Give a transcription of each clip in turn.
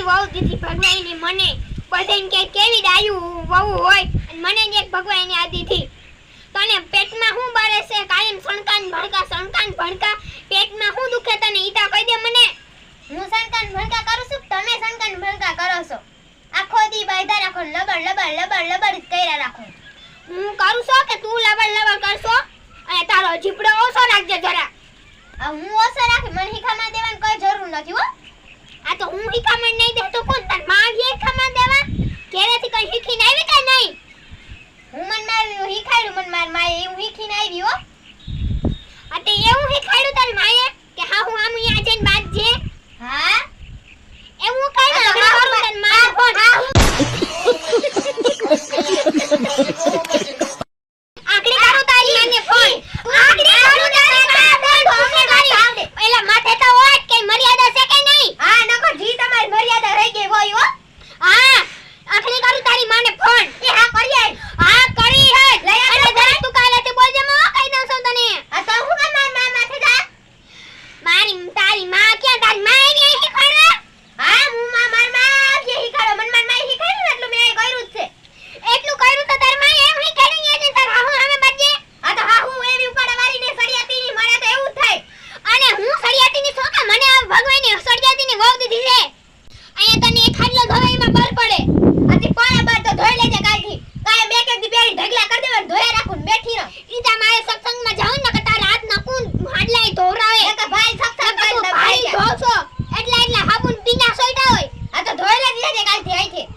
કેવી વહુ દીધી ભગવાને મને બધાને કે કેવી ડાયું વહુ હોય અને મને જ એક ભગવાને આ દીધી તને પેટમાં હું બરે છે કાયમ સણકાન ભડકા પેટમાં હું દુખે તને ઈતા કહી દે મને હું સણકાન ભડકા કરું છું તમે સણકાન ભડકા કરો છો આખો દી બાયધા રાખો લબડ જ કર્યા રાખો હું કરું છું કે તું લબડ કરશો અને તારો જીપડો ઓછો રાખજે જરા હું ઓછો રાખી મને હિખામાં દેવાની કોઈ જરૂર નથી હો આ તો હું હિખામાં નહીં દે તો કોણ તાર માં જે હિખામાં દેવા ઘરેથી કઈ હિખીને આવી કે નહીં હું મન માં હિખાડ્યું મન માર માએ એવું હિખીને આવી હો અતે એવું હિખાડ્યું તાર માએ કે હા હું આમ અહીંયા જઈને બાદ જે હા એવું કઈ ના કરું તાર માં ફોન આકડી કરું તારી માને ફોન આકડી કરું તારી માં ફોન મારી આવડે એલા માથે તો હોય કે મર્યાદા છે કે નહીં હા નકો જી તમારી મર્યાદા રહી ગઈ હોય હો હા આકડી કરું તારી માને ફોન એ હા કરીએ હા કરી હે અને જરા તું કાલેથી બોલજે મો કહી દઉં છું તને આ તો હું કામ માર માથે જા મારી તારી માં ક્યાં તારી માં આવી હિખાડે હા હું માર માં જે હિખાડો મન માર માં હિખાડ્યું એટલું મેં કર્યું જ છે એટલું કર્યું તો તાર માં એમ હિખાડી ને તાર હા હું અમે બજે આ તો હા હું એવી ઉપાડા વાળીને સળિયાતી ની મને તો એવું જ થાય અને હું સળિયાતી ની છોકા મને ભગવાને સળિયાતી ની વહુ દીધી છે અહીંયા તને એક ખાડલો ધોવાઈમાં બર પડે આથી પાણા બાર તો ધોઈ લેજે કાઈથી કાય બે કે દી બેરી ઢગલા કરી દેવા ધોયા રાખું બેઠી રહો ઈજા મારે સત્સંગમાં જાઉં ને કે તારા હાથ ના કુન હાડલાય ધોરાવે એક ભાઈ સત્સંગ કરી દે ભાઈ ધોસો એટલે હાબુન પીના સોઈટા હોય આ તો ધોઈ લેજે કાઈથી આઈથી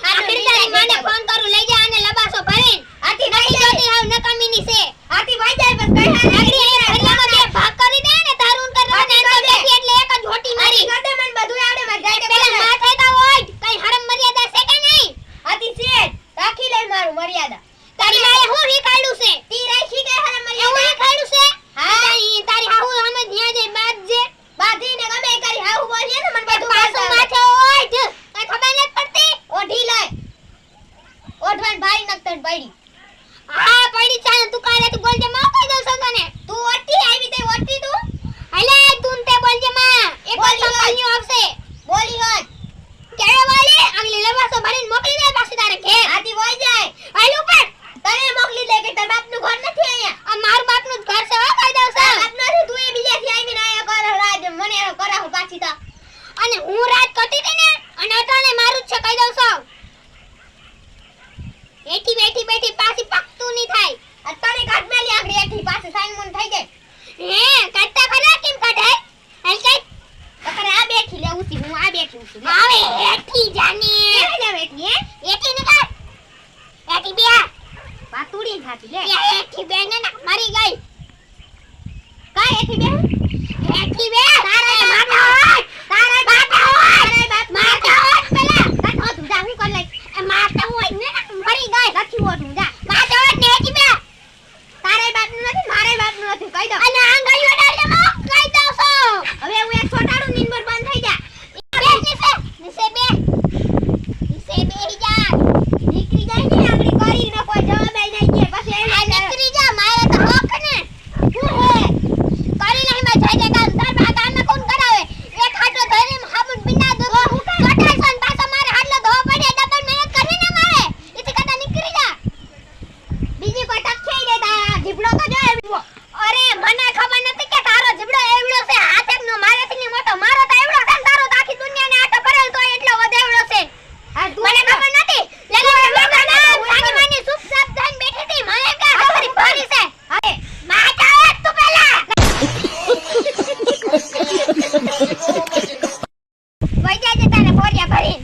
આખરી તારી માને ફોન કરું લઈ જા અને લબાસો ભરીન આથી નથી જોતી હાવ નકામીની છે આથી ભાઈ જાય બસ કહે આગળી અહીંયા ઘરલામાં બે ભાગ કરી દે ને તારું કરવાને તો બેઠી એટલે એક જ હોટી મારી ગડે મન બધું આવડે માર જાય પેલા માથે તો હોય કઈ હરમ મર્યાદા છે કે નહીં આથી સેટ રાખી લે મારું મર્યાદા તારી માએ હું હિખાડ્યું છે તી રાખી કે હરમ એવું મર્યાદા હિખાડ્યું છે હા તારી હાહુ અમે ન્યા જઈ બાદ જે બાધીને ગમે કરી હાઉ બોલીએ ને મન બધું પાછું માથે હોય કઈ ખબર નથી પડતી ઓઢી લે ઓઢવાન ભાઈ નકતન પડી હા પડી ચાલ તું કાલે તું બોલજે માં કહી દઉં છું તને તું ઓઢી આવી તે ઓઢી તું અલે તું તે બોલજે માં એક વાર સંભાળ્યો આવશે બોલી હોત કેળો વાલી આગલી લવાસો ભરીને મોકલી દે પાછી તારે ઘેર આથી વઈ જાય હાલ ઉપર તને મોકલી દે કે તાર બાપનું ઘર નથી અહીંયા આ મારું બાપનું જ ઘર છે હો કહી દઉં છું બાપ નથી તું એ બીજાથી આવીને આયા કર રાજ મને કરાવું પાછી તો અને હું રાત કરતી હતી ને અને અટાણે મારું જ છે કહી દઉં છું બેઠી પાછી પકતું નહીં થાય અત્યારે કાઢ મેલી આગળી એઠી પાછી સાઈન થઈ જાય હે કાઢતા ખરા કેમ કાઢાય હાલ કઈ તકરે આ બેઠી લેવું છું હું આ બેઠી છું હવે હેઠી જાની લે બેઠી હે હેઠી ને કાઢ હેઠી બે પાતુડી ખાતી લે હેઠી બે ને મરી ગઈ કાય એઠી બે હેઠી બે તારે માથા હોય તારે માથા હોય માથા હોય પેલા કાઠો તું જા હું કર લઈ એ માથા હોય ને મરી ગઈ લખી ઓઠું જા માથા હોય ને હેઠી બે તારે બાપનું નથી મારે બાપનું નથી કહી દો અને આંગળીઓ ડાળે માં કહી દઉં છું હવે હું એક છોટાડું નીંદર બંધ થઈ જા નીચે બે જા નીકળી જાય ને આગળી કરી ન કોઈ જવાબ આઈ જાય કે પછી આ નીકળી જા મારે તો હક ને હું હે કરી નહીં મેં જઈ જગા તાર બા કામ કોણ કરાવે એક હાટલો ધરીને હાબુન બિના દો કટાસન પાછો મારે હાટલો ધો પડે ડબલ મહેનત કરવી ને મારે ઇથી કદા નીકળી જા બીજી કોઈ ટક છે દે તા જીબડો તો જો એવડો અરે મને ખબર નથી કે તારો જીબડો એવડો છે હાથ એકનો મારેથી ની મોટો મારો તો એવડો છે તારો તો આખી દુનિયાને આટો કરેલ તો એટલો વધેવડો છે આ મને ખબર નથી લેલો સાની માની સુપ સાપ થઈને બેઠી હતી મને કે ખરી ભરી છે હવે માતા તું પેલા વઈ જાય તને બોરિયા ભરીને